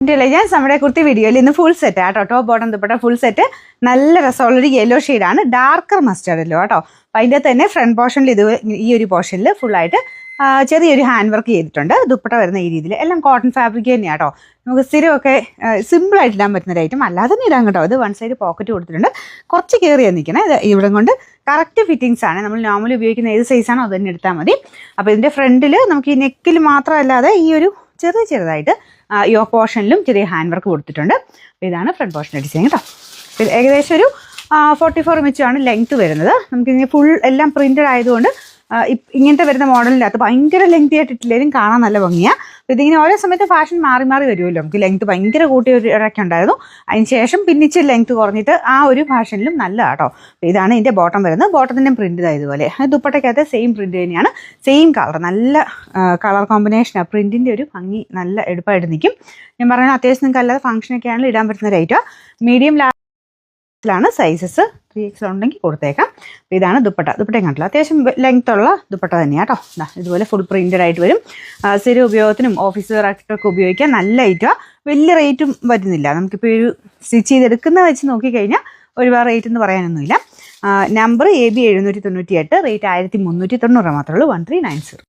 Intelligence നമ്മുടെ കുർത്തി വീഡിയോയിൽ ഇന്ന് ഫുൾ സെറ്റ് ആട്ടോ. Top bottom dupatta full set. നല്ല രസമുള്ളൊരു യെല്ലോ ഷെയ്ഡാണ്, ഡാർക്കർ മസ്റ്റേർഡ് യെല്ലോ കേട്ടോ. അപ്പം അതിൻ്റെ തന്നെ ഫ്രണ്ട് പോർഷനിൽ ഈ ഒരു പോർഷനിൽ ഫുള്ളായിട്ട് ചെറിയൊരു ഹാൻഡ് വർക്ക് ചെയ്തിട്ടുണ്ട്. ദുപ്പട്ട വരുന്ന ഈ രീതിയിൽ എല്ലാം കോട്ടൺ ഫാബ്രിക് തന്നെയാണ് കേട്ടോ. നമുക്ക് സ്ഥിരമൊക്കെ സിമ്പിളായിട്ട് ഇടാൻ പറ്റുന്ന ഒരു ഐറ്റം, അല്ലാതെ തന്നെ ഇടാൻ കേട്ടോ. ഇത് വൺ സൈഡ് പോക്കറ്റ് കൊടുത്തിട്ടുണ്ട്, കുറച്ച് കയറിയാണ് നിൽക്കണേ. ഇത് ഇവിടെ കൊണ്ട് കറക്റ്റ് ഫിറ്റിങ്സ് ആണ്. നമ്മൾ നോർമലി ഉപയോഗിക്കുന്ന ഏത് സൈസാണോ അത് തന്നെ എടുത്താൽ മതി. അപ്പോൾ ഇതിൻ്റെ ഫ്രണ്ടിൽ നമുക്ക് ഈ നെക്കിൽ മാത്രമല്ലാതെ ഈ ഒരു ചെറുതായിട്ട് യോ പോർഷനിലും ചെറിയ ഹാൻഡ് വർക്ക് കൊടുത്തിട്ടുണ്ട്. അപ്പോൾ ഇതാണ് ഫ്രണ്ട് പോർഷൻ്റെ ഡിസൈൻ കേട്ടോ. ഏകദേശം ഒരു 44 ഇഞ്ചാണ് ലെങ്ത്ത് വരുന്നത്. നമുക്കിങ്ങനെ ഫുൾ എല്ലാം പ്രിൻറ്റഡ് ആയതുകൊണ്ട് ഇങ്ങനത്തെ വരുന്ന മോഡലിനകത്ത് ഭയങ്കര ലെങ്തി ആയിട്ടിട്ടില്ലെങ്കിലും കാണാൻ നല്ല ഭംഗിയാണ്. അപ്പോൾ ഇതിങ്ങനെ ഓരോ സമയത്ത് ഫാഷൻ മാറി വരുമല്ലോ. നമുക്ക് ലെങ്ത്ത് ഭയങ്കര കൂട്ടിയ ഒരു ഇടയ്ക്ക് ഉണ്ടായിരുന്നു, അതിന് ശേഷം പിന്നിച്ച് ലെങ്ത്ത് കുറഞ്ഞിട്ട് ആ ഒരു ഫാഷനിലും നല്ല കേട്ടോ. അപ്പോൾ ഇതാണ് ഇതിൻ്റെ ബോട്ടം വരുന്നത്. ബോട്ടത്തിൻ്റെ പ്രിൻറ്റ് ഇതുപോലെ, ദുപ്പട്ടയ്ക്കകത്ത് സെയിം പ്രിൻറ്റ് തന്നെയാണ്, സെയിം കളർ, നല്ല കളർ കോമ്പിനേഷനാണ്. പ്രിൻറ്റിൻ്റെ ഒരു ഭംഗി നല്ല എടുപ്പായിട്ട് നിൽക്കും. ഞാൻ പറയുന്നത് അത്യാവശ്യം നിങ്ങൾക്ക് അല്ലാതെ ഫംഗ്ഷനൊക്കെ ആണെങ്കിൽ ഇടാൻ പറ്റുന്ന റേറ്റാണ്. മീഡിയം ലാണ് സൈസസ് 3XL ഉണ്ടെങ്കിൽ കൊടുത്തേക്കാം. അപ്പോൾ ഇതാണ് ദുപ്പട്ടയും കണ്ടില്ല, അത്യാവശ്യം ലെങ്ത് ഉള്ള ദുപ്പട്ട തന്നെയാണ് കേട്ടോ. ഇതുപോലെ ഫുൾ പ്രിൻറ്റഡ് ആയിട്ട് വരും. സ്ഥിര ഉപയോഗത്തിനും ഓഫീസ് വെയറായിട്ടൊക്കെ ഉപയോഗിക്കാൻ നല്ല ഐറ്റമാണ്. വലിയ റേറ്റും വരുന്നില്ല. നമുക്കിപ്പോൾ ഒരു സ്റ്റിച്ച് ചെയ്തെടുക്കുന്ന വെച്ച് നോക്കിക്കഴിഞ്ഞാൽ ഒരുപാട് റേറ്റ് എന്ന് പറയാനൊന്നുമില്ല. നമ്പർ AB 798, റേറ്റ് 1390 മാത്രമേ ഉള്ളൂ. 1390.